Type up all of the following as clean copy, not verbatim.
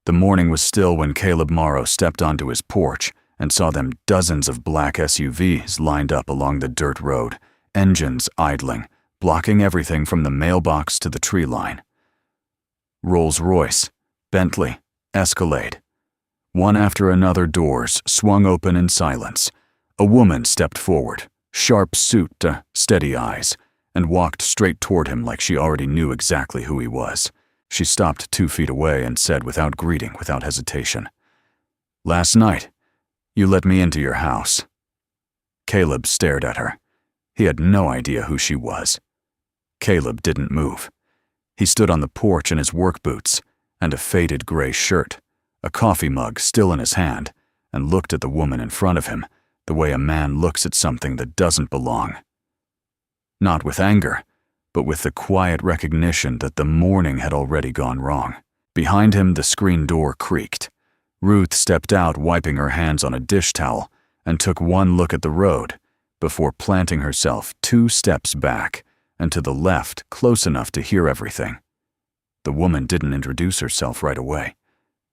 The morning was still when Caleb Morrow stepped onto his porch and saw them dozens of black SUVs lined up along the dirt road, engines idling, blocking everything from the mailbox to the tree line. Rolls-Royce, Bentley, Escalade. One after another doors swung open in silence. A woman stepped forward, sharp suit to steady eyes, and walked straight toward him like she already knew exactly who he was. She stopped 2 feet away and said without greeting, without hesitation, "Last night, you let me into your house." Caleb stared at her. He had no idea who she was. Caleb didn't move. He stood on the porch in his work boots and a faded gray shirt, a coffee mug still in his hand, and looked at the woman in front of him the way a man looks at something that doesn't belong. Not with anger, but with the quiet recognition that the morning had already gone wrong. Behind him, the screen door creaked. Ruth stepped out, wiping her hands on a dish towel, and took one look at the road before planting herself 2 steps back and to the left, close enough to hear everything. The woman didn't introduce herself right away.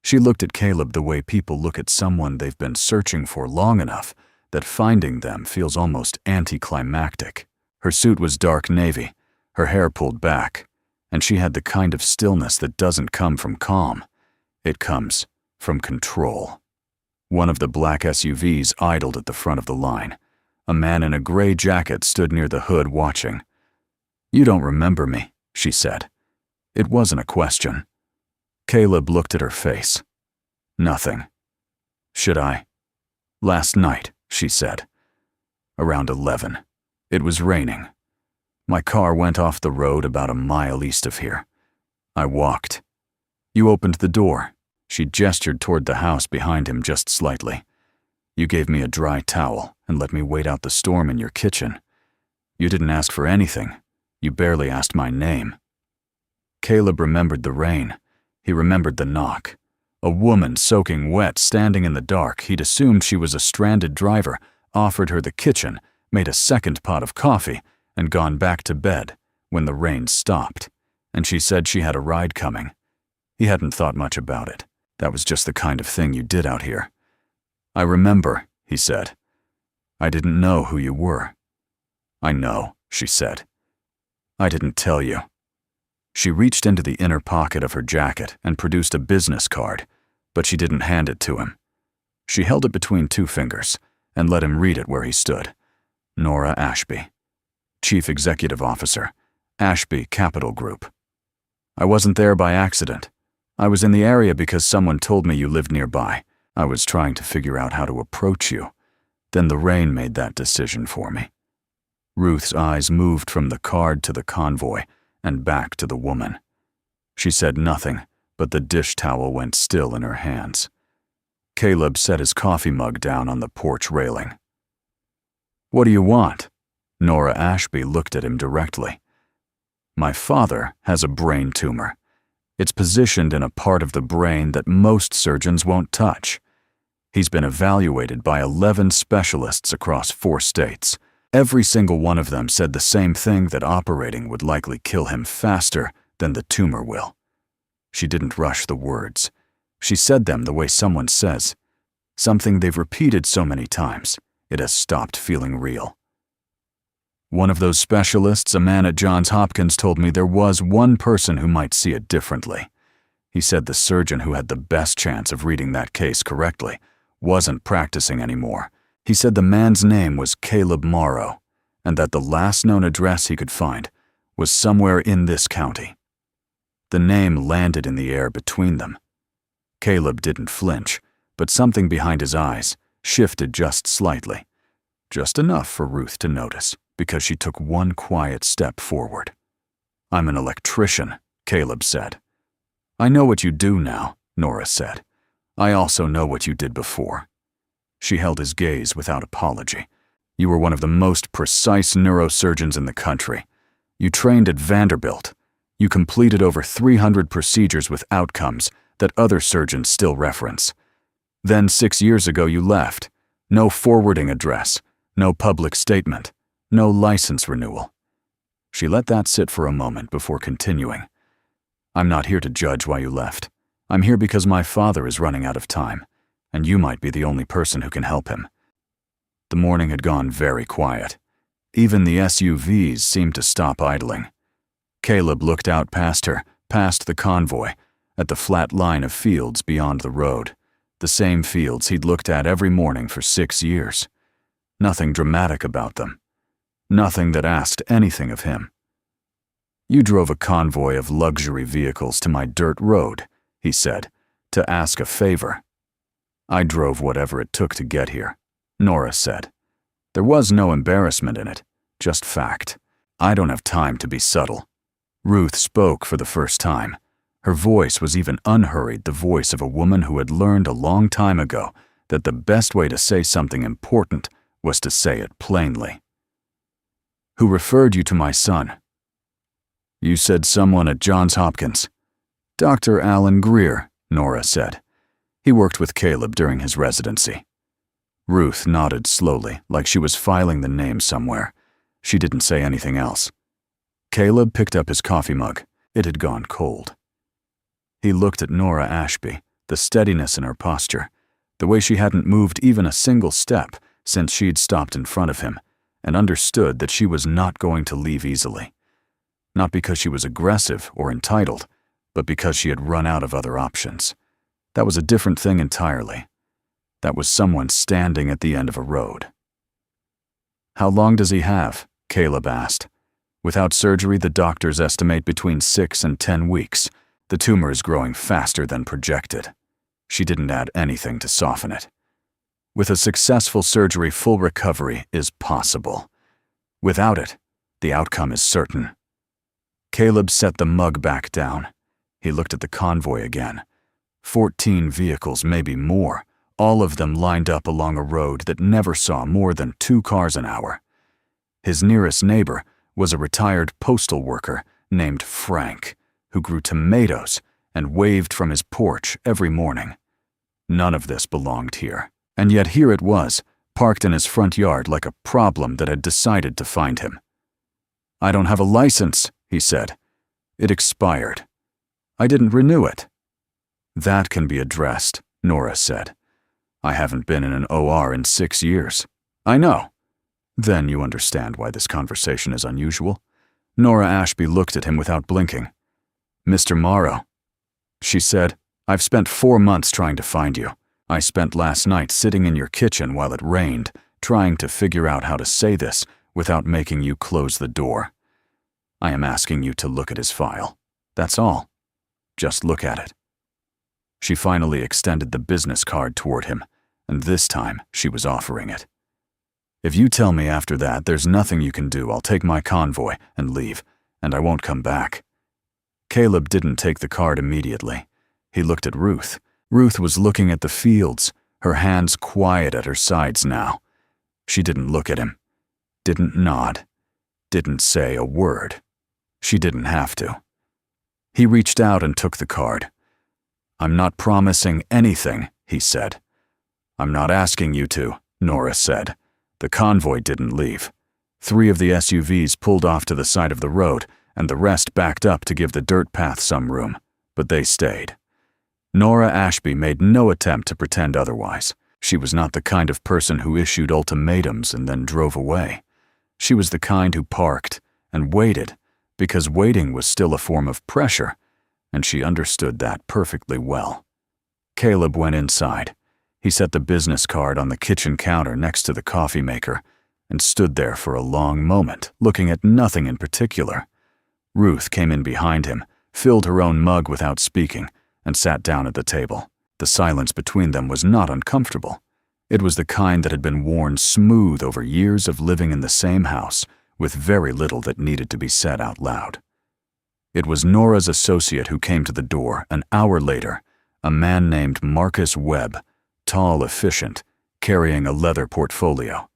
She looked at Caleb the way people look at someone they've been searching for long enough that finding them feels almost anticlimactic. Her suit was dark navy, her hair pulled back, and she had the kind of stillness that doesn't come from calm. It comes from control. One of the black SUVs idled at the front of the line. A man in a gray jacket stood near the hood watching. "You don't remember me," she said. It wasn't a question. Caleb looked at her face. "Nothing." "Should I?" "Last night," she said. "Around 11. It was raining. My car went off the road about a mile east of here. I walked. You opened the door." She gestured toward the house behind him just slightly. "You gave me a dry towel and let me wait out the storm in your kitchen. You didn't ask for anything. You barely asked my name." Caleb remembered the rain. He remembered the knock. A woman soaking wet, standing in the dark. He'd assumed she was a stranded driver, offered her the kitchen, made a second pot of coffee, and gone back to bed when the rain stopped, and she said she had a ride coming. He hadn't thought much about it. That was just the kind of thing you did out here. "I remember," he said. "I didn't know who you were." "I know," she said. "I didn't tell you." She reached into the inner pocket of her jacket and produced a business card, but she didn't hand it to him. She held it between 2 fingers and let him read it where he stood. Nora Ashby, Chief Executive Officer, Ashby Capital Group. "I wasn't there by accident. I was in the area because someone told me you lived nearby. I was trying to figure out how to approach you. Then the rain made that decision for me." Ruth's eyes moved from the card to the convoy and back to the woman. She said nothing, but the dish towel went still in her hands. Caleb set his coffee mug down on the porch railing. "What do you want?" Nora Ashby looked at him directly. "My father has a brain tumor. It's positioned in a part of the brain that most surgeons won't touch. He's been evaluated by 11 specialists across 4 states. Every single one of them said the same thing, that operating would likely kill him faster than the tumor will." She didn't rush the words. She said them the way someone says, something they've repeated so many times, it has stopped feeling real. "One of those specialists, a man at Johns Hopkins, told me there was one person who might see it differently. He said the surgeon who had the best chance of reading that case correctly wasn't practicing anymore. He said the man's name was Caleb Morrow, and that the last known address he could find was somewhere in this county." The name landed in the air between them. Caleb didn't flinch, but something behind his eyes shifted just slightly, just enough for Ruth to notice, because she took one quiet step forward. "I'm an electrician," Caleb said. "I know what you do now," Nora said. "I also know what you did before." She held his gaze without apology. "You were one of the most precise neurosurgeons in the country. You trained at Vanderbilt. You completed over 300 procedures with outcomes that other surgeons still reference. Then 6 years ago you left. No forwarding address, no public statement, no license renewal." She let that sit for a moment before continuing. "I'm not here to judge why you left. I'm here because my father is running out of time, and you might be the only person who can help him." The morning had gone very quiet. Even the SUVs seemed to stop idling. Caleb looked out past her, past the convoy, at the flat line of fields beyond the road, the same fields he'd looked at every morning for 6 years. Nothing dramatic about them. Nothing that asked anything of him. "You drove a convoy of luxury vehicles to my dirt road," he said, "to ask a favor." "I drove whatever it took to get here," Nora said. There was no embarrassment in it, just fact. "I don't have time to be subtle." Ruth spoke for the first time. Her voice was even unhurried, the voice of a woman who had learned a long time ago that the best way to say something important was to say it plainly. "Who referred you to my son?" "You said someone at Johns Hopkins." "Dr. Alan Greer," Nora said. "He worked with Caleb during his residency." Ruth nodded slowly, like she was filing the name somewhere. She didn't say anything else. Caleb picked up his coffee mug. It had gone cold. He looked at Nora Ashby, the steadiness in her posture, the way she hadn't moved even a single step since she'd stopped in front of him, and understood that she was not going to leave easily. Not because she was aggressive or entitled, but because she had run out of other options. That was a different thing entirely. That was someone standing at the end of a road. "How long does he have?" Caleb asked. "Without surgery, the doctors estimate between 6 and 10 weeks. The tumor is growing faster than projected." She didn't add anything to soften it. "With a successful surgery, full recovery is possible. Without it, the outcome is certain." Caleb set the mug back down. He looked at the convoy again. 14 vehicles, maybe more, all of them lined up along a road that never saw more than 2 cars an hour. His nearest neighbor was a retired postal worker named Frank, who grew tomatoes and waved from his porch every morning. None of this belonged here, and yet here it was, parked in his front yard like a problem that had decided to find him. "I don't have a license," he said. "It expired. I didn't renew it." "That can be addressed," Nora said. "I haven't been in an OR in 6 years." "I know." "Then you understand why this conversation is unusual." Nora Ashby looked at him without blinking. "Mr. Morrow," she said, "I've spent 4 months trying to find you. I spent last night sitting in your kitchen while it rained, trying to figure out how to say this without making you close the door. I am asking you to look at his file. That's all. Just look at it." She finally extended the business card toward him, and this time she was offering it. "If you tell me after that there's nothing you can do, I'll take my convoy and leave, and I won't come back." Caleb didn't take the card immediately. He looked at Ruth. Ruth was looking at the fields, her hands quiet at her sides now. She didn't look at him, didn't nod, didn't say a word. She didn't have to. He reached out and took the card. "I'm not promising anything," he said. "I'm not asking you to," Nora said. The convoy didn't leave. 3 of the SUVs pulled off to the side of the road, and the rest backed up to give the dirt path some room, but they stayed. Nora Ashby made no attempt to pretend otherwise. She was not the kind of person who issued ultimatums and then drove away. She was the kind who parked and waited, because waiting was still a form of pressure, and she understood that perfectly well. Caleb went inside. He set the business card on the kitchen counter next to the coffee maker and stood there for a long moment, looking at nothing in particular. Ruth came in behind him, filled her own mug without speaking, and sat down at the table. The silence between them was not uncomfortable. It was the kind that had been worn smooth over years of living in the same house, with very little that needed to be said out loud. It was Nora's associate who came to the door an hour later, a man named Marcus Webb, tall, efficient, carrying a leather portfolio.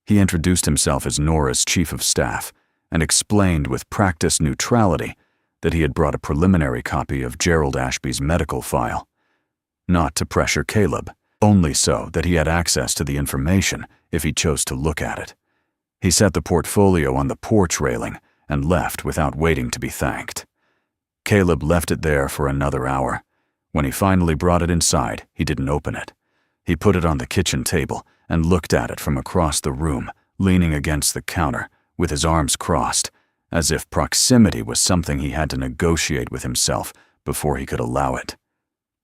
He introduced himself as Nora's chief of staff and explained with practiced neutrality that he had brought a preliminary copy of Gerald Ashby's medical file. Not to pressure Caleb, only so that he had access to the information if he chose to look at it. He set the portfolio on the porch railing and left without waiting to be thanked. Caleb left it there for another hour. When he finally brought it inside, he didn't open it. He put it on the kitchen table and looked at it from across the room, leaning against the counter, with his arms crossed, as if proximity was something he had to negotiate with himself before he could allow it.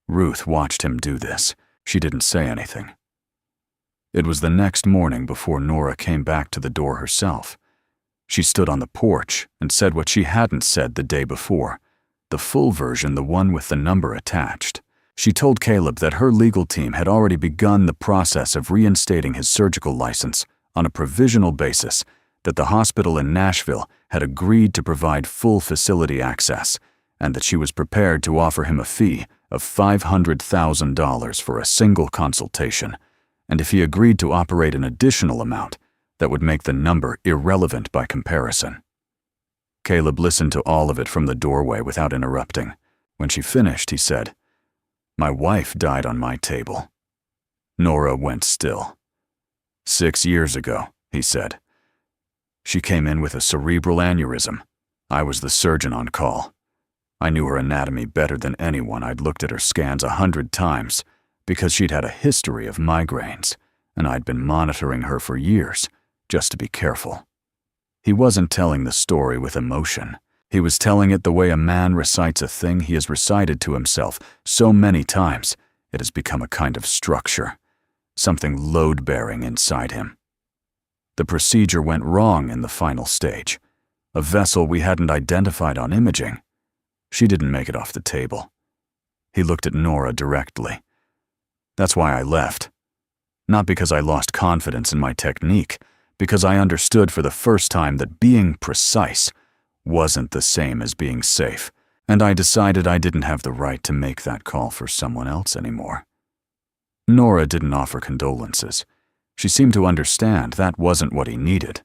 Ruth watched him do this. She didn't say anything. It was the next morning before Nora came back to the door herself. She stood on the porch and said what she hadn't said the day before, the full version, the one with the number attached. She told Caleb that her legal team had already begun the process of reinstating his surgical license on a provisional basis, that the hospital in Nashville had agreed to provide full facility access, and that she was prepared to offer him a fee of $500,000 for a single consultation, and if he agreed to operate an additional amount, that would make the number irrelevant by comparison. Caleb listened to all of it from the doorway without interrupting. When she finished, he said, "My wife died on my table." Nora went still. 6 years ago, he said. She came in with a cerebral aneurysm. I was the surgeon on call. I knew her anatomy better than anyone. I'd looked at her scans 100 times because she'd had a history of migraines, and I'd been monitoring her for years, just to be careful. He wasn't telling the story with emotion. He was telling it the way a man recites a thing he has recited to himself so many times it has become a kind of structure, something load-bearing inside him. The procedure went wrong in the final stage. A vessel we hadn't identified on imaging. She didn't make it off the table. He looked at Nora directly. That's why I left. Not because I lost confidence in my technique, because I understood for the first time that being precise wasn't the same as being safe, and I decided I didn't have the right to make that call for someone else anymore. Nora didn't offer condolences. She seemed to understand that wasn't what he needed.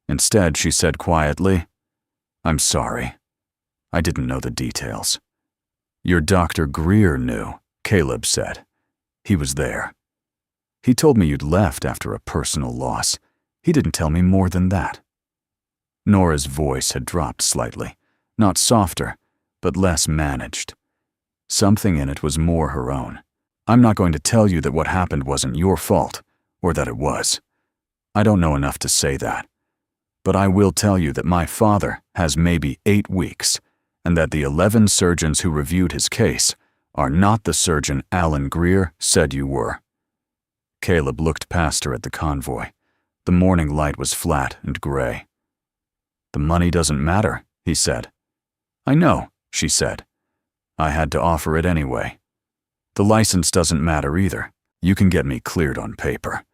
Instead, she said quietly, "I'm sorry. I didn't know the details." "Your Dr. Greer knew," Caleb said. "He was there. He told me you'd left after a personal loss. He didn't tell me more than that." Nora's voice had dropped slightly, not softer, but less managed. Something in it was more her own. "I'm not going to tell you that what happened wasn't your fault, or that it was. I don't know enough to say that. But I will tell you that my father has maybe 8 weeks, and that the 11 surgeons who reviewed his case are not the surgeon Alan Greer said you were." Caleb looked past her at the convoy. The morning light was flat and gray. "The money doesn't matter," he said. "I know," she said. "I had to offer it anyway. The license doesn't matter either. You can get me cleared on paper.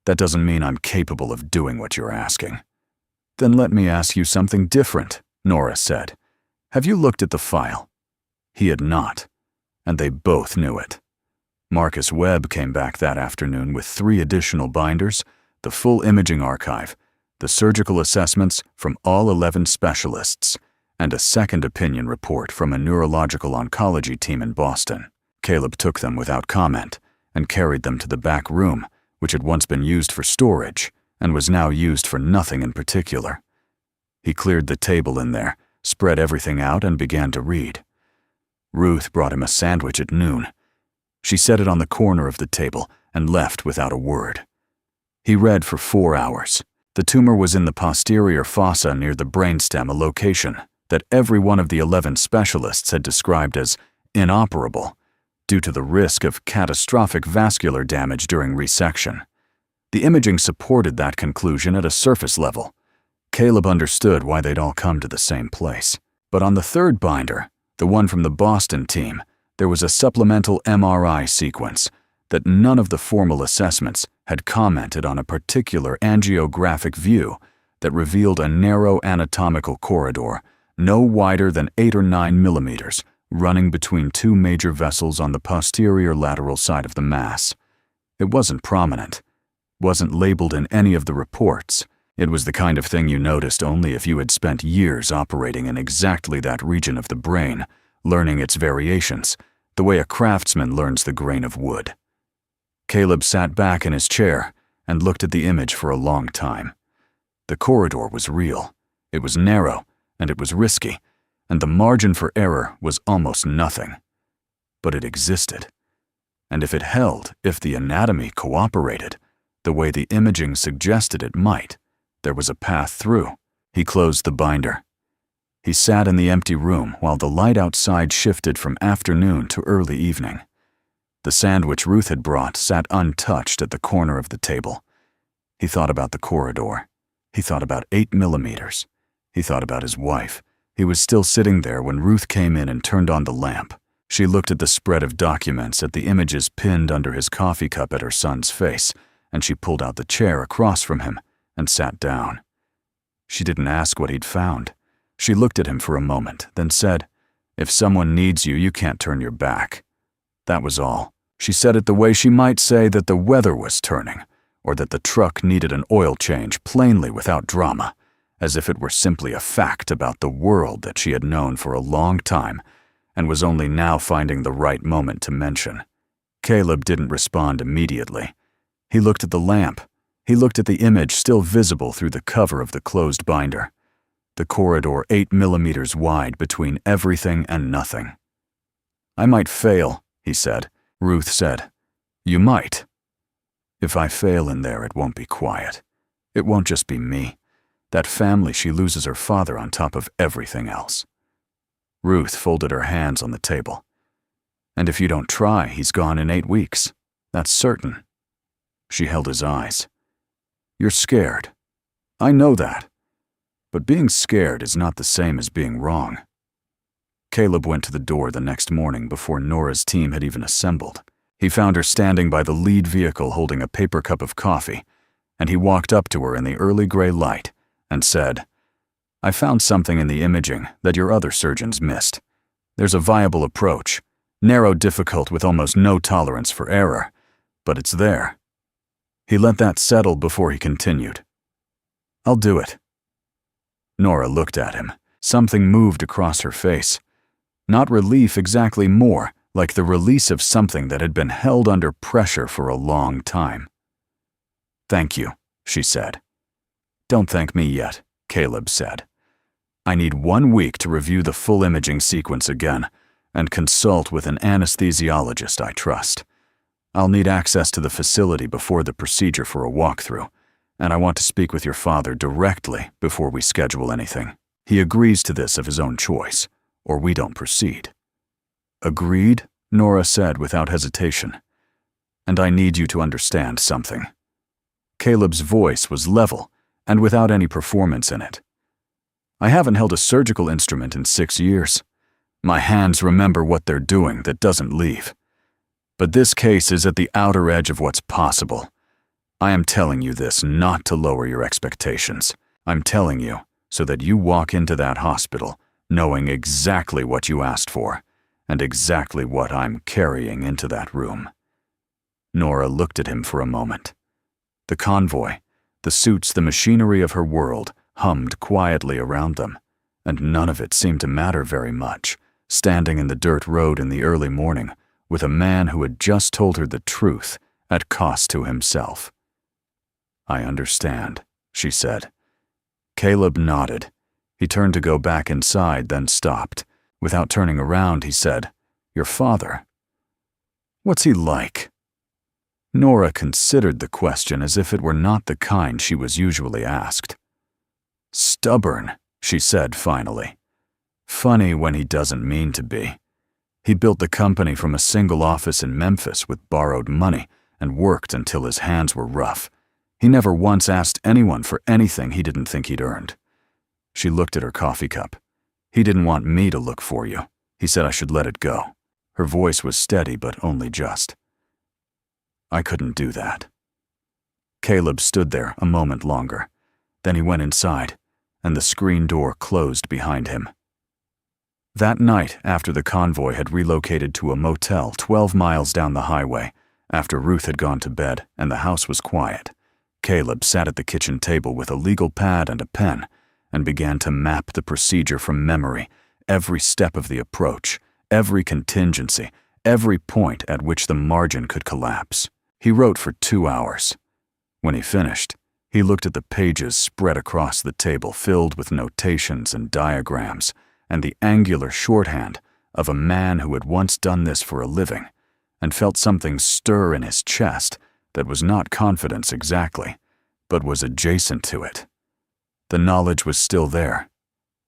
That doesn't mean I'm capable of doing what you're asking." "Then let me ask you something different," Nora said. "Have you looked at the file?" He had not, and they both knew it. Marcus Webb came back that afternoon with 3 additional binders, the full imaging archive, the surgical assessments from all 11 specialists, and a second opinion report from a neurological oncology team in Boston. Caleb took them without comment and carried them to the back room, which had once been used for storage and was now used for nothing in particular. He cleared the table in there, spread everything out, and began to read. Ruth brought him a sandwich at noon. She set it on the corner of the table and left without a word. He read for 4 hours. The tumor was in the posterior fossa near the brainstem, a location that every one of the 11 specialists had described as inoperable due to the risk of catastrophic vascular damage during resection. The imaging supported that conclusion at a surface level. Caleb understood why they'd all come to the same place. But on the third binder, the one from the Boston team, there was a supplemental MRI sequence that none of the formal assessments had commented on, a particular angiographic view that revealed a narrow anatomical corridor, no wider than 8 or 9 millimeters, running between 2 major vessels on the posterior lateral side of the mass. It wasn't prominent, wasn't labeled in any of the reports. It was the kind of thing you noticed only if you had spent years operating in exactly that region of the brain, learning its variations, the way a craftsman learns the grain of wood. Caleb sat back in his chair and looked at the image for a long time. The corridor was real. It was narrow, and it was risky, and the margin for error was almost nothing. but it existed. And if it held, if the anatomy cooperated, the way the imaging suggested it might, there was a path through. He closed the binder. He sat in the empty room while the light outside shifted from afternoon to early evening. The sandwich Ruth had brought sat untouched at the corner of the table. He thought about the corridor. He thought about 8mm. He thought about his wife. He was still sitting there when Ruth came in and turned on the lamp. She looked at the spread of documents, at the images pinned under his coffee cup at her son's face, and she pulled out the chair across from him and sat down. She didn't ask what he'd found. She looked at him for a moment, then said, "If someone needs you, you can't turn your back." That was all. She said it the way she might say that the weather was turning, or that the truck needed an oil change, plainly without drama, as if it were simply a fact about the world that she had known for a long time and was only now finding the right moment to mention. Caleb didn't respond immediately. He looked at the lamp. He looked at the image still visible through the cover of the closed binder. The corridor 8mm wide between everything and nothing. "I might fail," he said. Ruth said, "You might. If I fail in there, it won't be quiet. It won't just be me. That family, she loses her father on top of everything else." Ruth folded her hands on the table. "And if you don't try, he's gone in 8 weeks. That's certain." She held his eyes. "You're scared. I know that. But being scared is not the same as being wrong." Caleb went to the door the next morning before Nora's team had even assembled. He found her standing by the lead vehicle holding a paper cup of coffee, and he walked up to her in the early gray light and said, "I found something in the imaging that your other surgeons missed. There's a viable approach, narrow, difficult, with almost no tolerance for error, but it's there." He let that settle before he continued, "I'll do it." Nora looked at him. Something moved across her face. Not relief exactly, more like the release of something that had been held under pressure for a long time. "Thank you," she said. "Don't thank me yet," Caleb said. "I need 1 week to review the full imaging sequence again and consult with an anesthesiologist I trust. I'll need access to the facility before the procedure for a walkthrough, and I want to speak with your father directly before we schedule anything. He agrees to this of his own choice, or we don't proceed." "Agreed," Nora said without hesitation. "And I need you to understand something." Caleb's voice was level and without any performance in it. "I haven't held a surgical instrument in 6 years. My hands remember what they're doing that doesn't leave. But this case is at the outer edge of what's possible. I am telling you this not to lower your expectations. I'm telling you so that you walk into that hospital knowing exactly what you asked for and exactly what I'm carrying into that room." Nora looked at him for a moment. The convoy, the suits, the machinery of her world hummed quietly around them, and none of it seemed to matter very much, standing in the dirt road in the early morning with a man who had just told her the truth at cost to himself. "I understand," she said. Caleb nodded. He turned to go back inside, then stopped. Without turning around, he said, "Your father. What's he like?" Nora considered the question as if it were not the kind she was usually asked. "Stubborn," she said finally. "Funny when he doesn't mean to be. He built the company from a single office in Memphis with borrowed money and worked until his hands were rough. He never once asked anyone for anything he didn't think he'd earned." She looked at her coffee cup. "He didn't want me to look for you. He said I should let it go." Her voice was steady, but only just. "I couldn't do that." Caleb stood there a moment longer. Then he went inside, and the screen door closed behind him. That night, after the convoy had relocated to a motel 12 miles down the highway, after Ruth had gone to bed and the house was quiet, Caleb sat at the kitchen table with a legal pad and a pen and began to map the procedure from memory, every step of the approach, every contingency, every point at which the margin could collapse. He wrote for 2 hours. When he finished, he looked at the pages spread across the table filled with notations and diagrams and the angular shorthand of a man who had once done this for a living, and felt something stir in his chest that was not confidence exactly, but was adjacent to it. The knowledge was still there.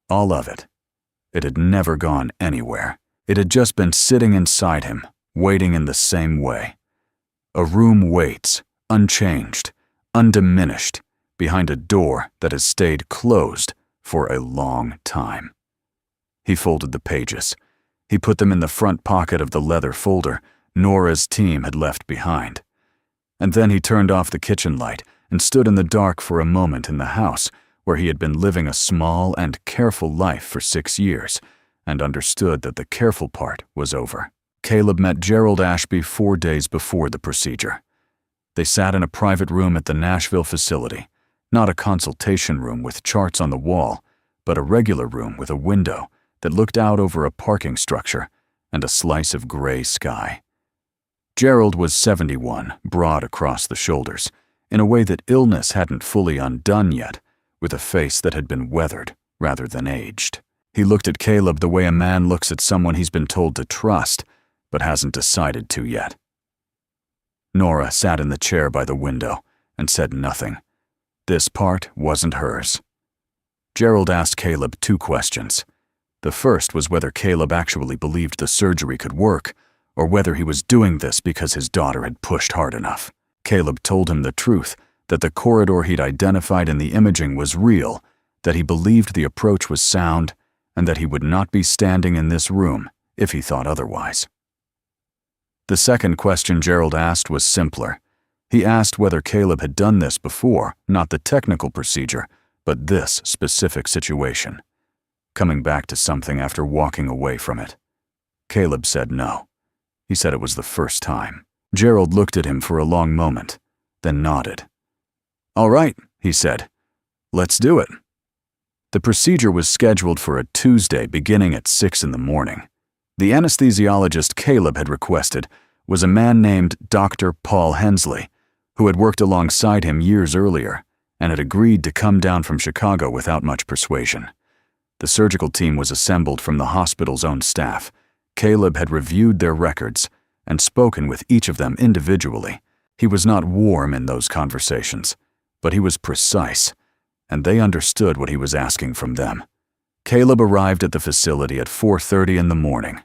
All of it. It had never gone anywhere. It had just been sitting inside him, waiting in the same way. A room waits, unchanged, undiminished, behind a door that has stayed closed for a long time. He folded the pages. He put them in the front pocket of the leather folder Nora's team had left behind. And then he turned off the kitchen light and stood in the dark for a moment in the house where he had been living a small and careful life for 6 years, and understood that the careful part was over. Caleb met Gerald Ashby 4 days before the procedure. They sat in a private room at the Nashville facility, not a consultation room with charts on the wall, but a regular room with a window that looked out over a parking structure and a slice of gray sky. Gerald was 71, broad across the shoulders, in a way that illness hadn't fully undone yet, with a face that had been weathered rather than aged. He looked at Caleb the way a man looks at someone he's been told to trust, but hasn't decided to yet. Nora sat in the chair by the window and said nothing. This part wasn't hers. Gerald asked Caleb 2 questions. The first was whether Caleb actually believed the surgery could work, or whether he was doing this because his daughter had pushed hard enough. Caleb told him the truth, that the corridor he'd identified in the imaging was real, that he believed the approach was sound, and that he would not be standing in this room if he thought otherwise. The second question Gerald asked was simpler. He asked whether Caleb had done this before, not the technical procedure, but this specific situation. Coming back to something after walking away from it. Caleb said no. He said it was the first time. Gerald looked at him for a long moment, then nodded. "All right," he said. "Let's do it." The procedure was scheduled for a Tuesday beginning at 6 in the morning. The anesthesiologist Caleb had requested was a man named Dr. Paul Hensley, who had worked alongside him years earlier and had agreed to come down from Chicago without much persuasion. The surgical team was assembled from the hospital's own staff. Caleb had reviewed their records and spoken with each of them individually. He was not warm in those conversations, but he was precise, and they understood what he was asking from them. Caleb arrived at the facility at 4:30 in the morning.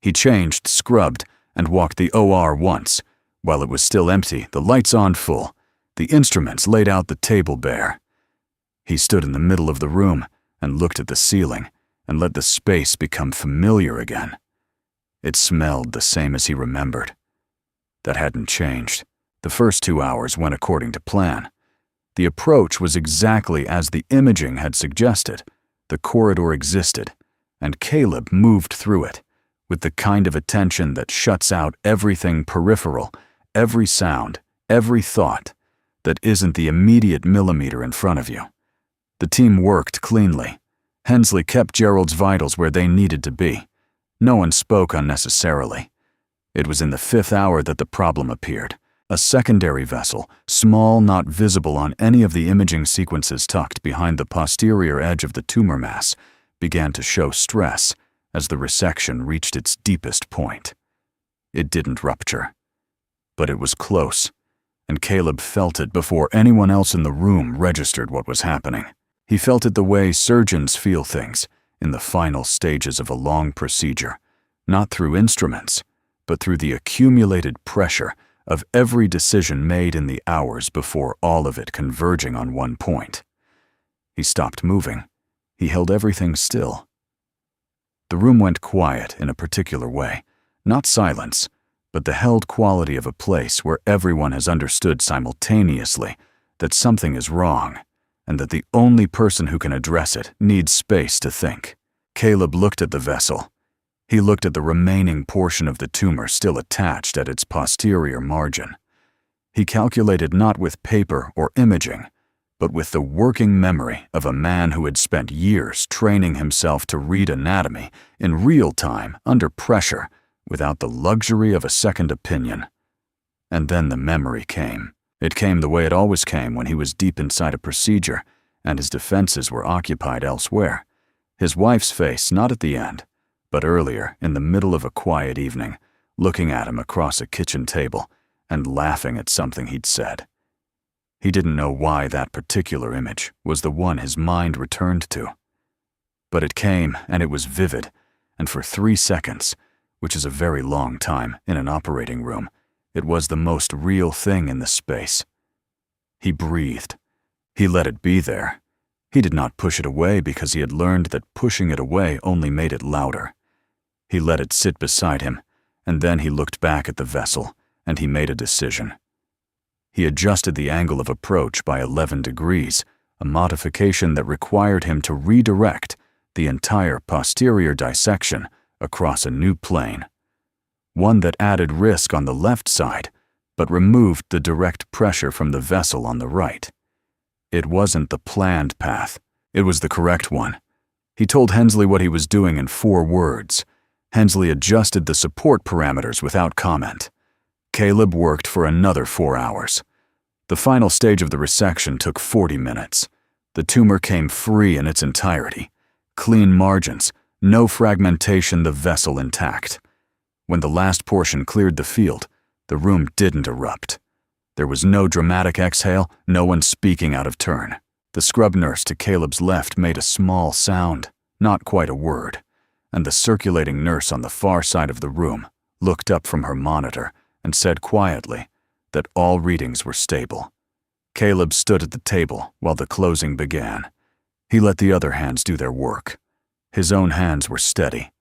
He changed, scrubbed, and walked the OR once. While it was still empty, the lights on full, the instruments laid out, the table bare. He stood in the middle of the room and looked at the ceiling and let the space become familiar again. It smelled the same as he remembered. That hadn't changed. The first 2 hours went according to plan. The approach was exactly as the imaging had suggested. The corridor existed, and Caleb moved through it with the kind of attention that shuts out everything peripheral, every sound, every thought that isn't the immediate millimeter in front of you. The team worked cleanly. Hensley kept Gerald's vitals where they needed to be. No one spoke unnecessarily. It was in the 5th hour that the problem appeared. A secondary vessel, small, not visible on any of the imaging sequences tucked behind the posterior edge of the tumor mass, began to show stress as the resection reached its deepest point. It didn't rupture, but it was close, and Caleb felt it before anyone else in the room registered what was happening. He felt it the way surgeons feel things in the final stages of a long procedure, not through instruments, but through the accumulated pressure of every decision made in the hours before, all of it converging on one point. He stopped moving. He held everything still. The room went quiet in a particular way, not silence, but the held quality of a place where everyone has understood simultaneously that something is wrong, and that the only person who can address it needs space to think. Caleb looked at the vessel. He looked at the remaining portion of the tumor still attached at its posterior margin. He calculated not with paper or imaging, but with the working memory of a man who had spent years training himself to read anatomy in real time, under pressure, without the luxury of a second opinion. And then the memory came. It came the way it always came when he was deep inside a procedure, and his defenses were occupied elsewhere. His wife's face not at the end, but earlier, in the middle of a quiet evening, looking at him across a kitchen table and laughing at something he'd said. He didn't know why that particular image was the one his mind returned to. But it came, and it was vivid, and for 3 seconds, which is a very long time in an operating room, it was the most real thing in the space. He breathed. He let it be there. He did not push it away because he had learned that pushing it away only made it louder. He let it sit beside him, and then he looked back at the vessel, and he made a decision. He adjusted the angle of approach by 11 degrees, a modification that required him to redirect the entire posterior dissection across a new plane. One that added risk on the left side, but removed the direct pressure from the vessel on the right. It wasn't the planned path. It was the correct one. He told Hensley what he was doing in 4 words. Hensley adjusted the support parameters without comment. Caleb worked for another 4 hours. The final stage of the resection took 40 minutes. The tumor came free in its entirety. Clean margins, no fragmentation, the vessel intact. When the last portion cleared the field, the room didn't erupt. There was no dramatic exhale, no one speaking out of turn. The scrub nurse to Caleb's left made a small sound, not quite a word, and the circulating nurse on the far side of the room looked up from her monitor and said quietly that all readings were stable. Caleb stood at the table while the closing began. He let the other hands do their work. His own hands were steady.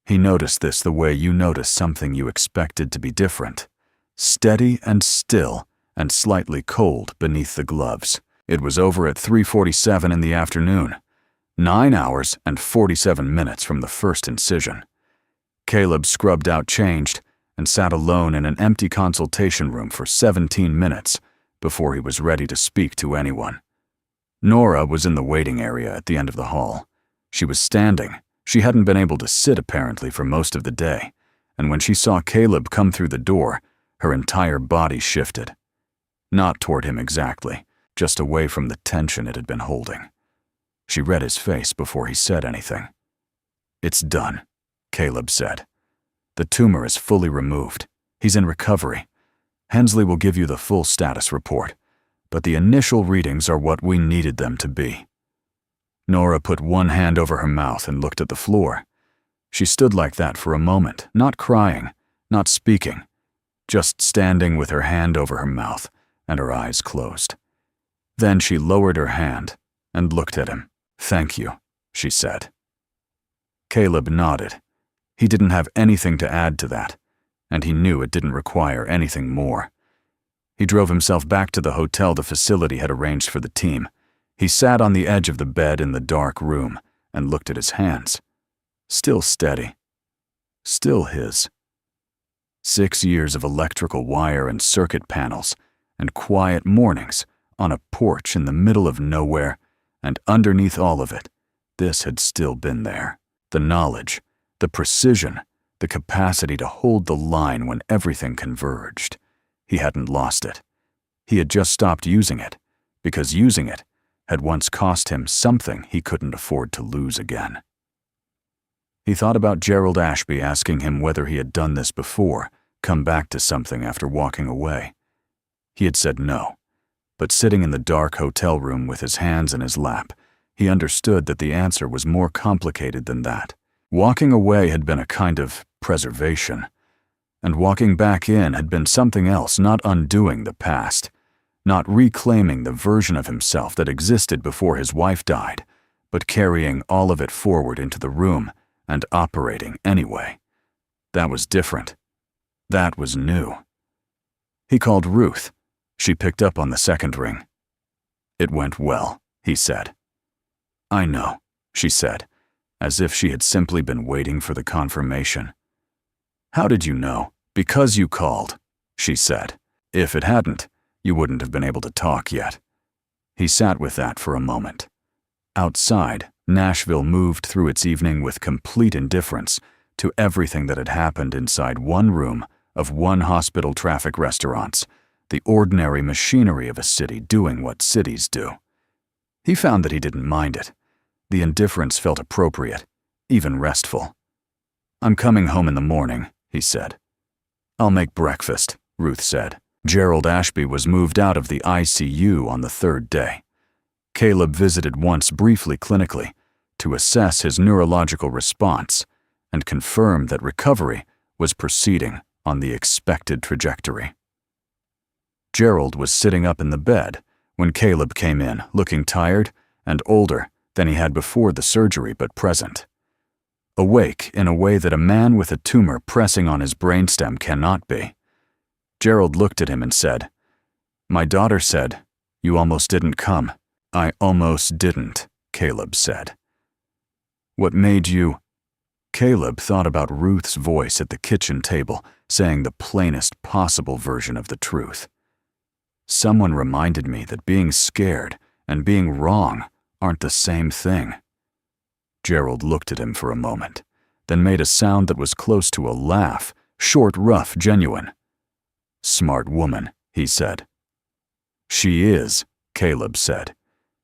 He noticed this the way you notice something you expected to be different. Steady and still and slightly cold beneath the gloves. It was over at 3:47 in the afternoon, 9 hours and 47 minutes from the first incision. Caleb scrubbed out changed and sat alone in an empty consultation room for 17 minutes before he was ready to speak to anyone. Nora was in the waiting area at the end of the hall. She was standing. She hadn't been able to sit apparently for most of the day, and when she saw Caleb come through the door, her entire body shifted. Not toward him exactly, just away from the tension it had been holding. She read his face before he said anything. "It's done," Caleb said. "The tumor is fully removed. He's in recovery. Hensley will give you the full status report, but the initial readings are what we needed them to be." Nora put one hand over her mouth and looked at the floor. She stood like that for a moment, not crying, not speaking, just standing with her hand over her mouth and her eyes closed. Then she lowered her hand and looked at him. "Thank you," she said. Caleb nodded. He didn't have anything to add to that, and he knew it didn't require anything more. He drove himself back to the hotel the facility had arranged for the team. He sat on the edge of the bed in the dark room and looked at his hands. Still steady. Still his. 6 years of electrical wire and circuit panels, and quiet mornings on a porch in the middle of nowhere, and underneath all of it, this had still been there. The knowledge, the precision, the capacity to hold the line when everything converged. He hadn't lost it. He had just stopped using it, because using it had once cost him something he couldn't afford to lose again. He thought about Gerald Ashby asking him whether he had done this before, come back to something after walking away. He had said no, but sitting in the dark hotel room with his hands in his lap, he understood that the answer was more complicated than that. Walking away had been a kind of preservation, and walking back in had been something else, not undoing the past, not reclaiming the version of himself that existed before his wife died, but carrying all of it forward into the room and operating anyway. That was different. That was new. He called Ruth. She picked up on the second ring. "It went well," he said. "I know," she said, as if she had simply been waiting for the confirmation. "How did you know?" "Because you called," she said. "If it hadn't, you wouldn't have been able to talk yet." He sat with that for a moment. Outside, Nashville moved through its evening with complete indifference to everything that had happened inside one room of one hospital traffic restaurants, the ordinary machinery of a city doing what cities do. He found that he didn't mind it. The indifference felt appropriate, even restful. "I'm coming home in the morning," he said. "I'll make breakfast," Ruth said. Gerald Ashby was moved out of the ICU on the third day. Caleb visited once briefly clinically to assess his neurological response and confirm that recovery was proceeding on the expected trajectory. Gerald was sitting up in the bed when Caleb came in, looking tired and older than he had before the surgery, but present. Awake in a way that a man with a tumor pressing on his brainstem cannot be. Gerald looked at him and said, "My daughter said, you almost didn't come." "I almost didn't," Caleb said. "What made you—" Caleb thought about Ruth's voice at the kitchen table, saying the plainest possible version of the truth. "Someone reminded me that being scared and being wrong aren't the same thing." Gerald looked at him for a moment, then made a sound that was close to a laugh, short, rough, genuine. "Smart woman," he said. "She is," Caleb said.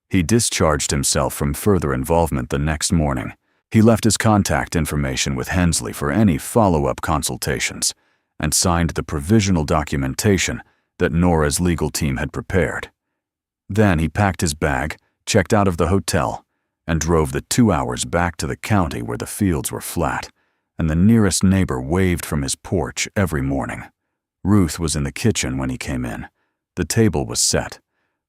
He discharged himself from further involvement the next morning. He left his contact information with Hensley for any follow-up consultations and signed the provisional documentation that Nora's legal team had prepared. Then he packed his bag, checked out of the hotel, and drove the 2 hours back to the county where the fields were flat, and the nearest neighbor waved from his porch every morning. Ruth was in the kitchen when he came in. The table was set.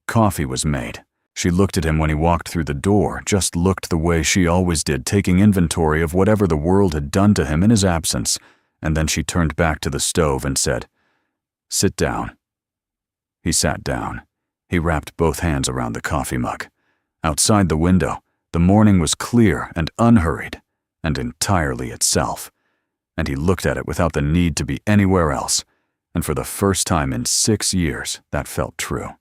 Coffee was made. She looked at him when he walked through the door, just looked the way she always did, taking inventory of whatever the world had done to him in his absence, and then she turned back to the stove and said, "Sit down." He sat down. He wrapped both hands around the coffee mug. Outside the window, the morning was clear and unhurried, and entirely itself, and he looked at it without the need to be anywhere else, and for the first time in 6 years, that felt true.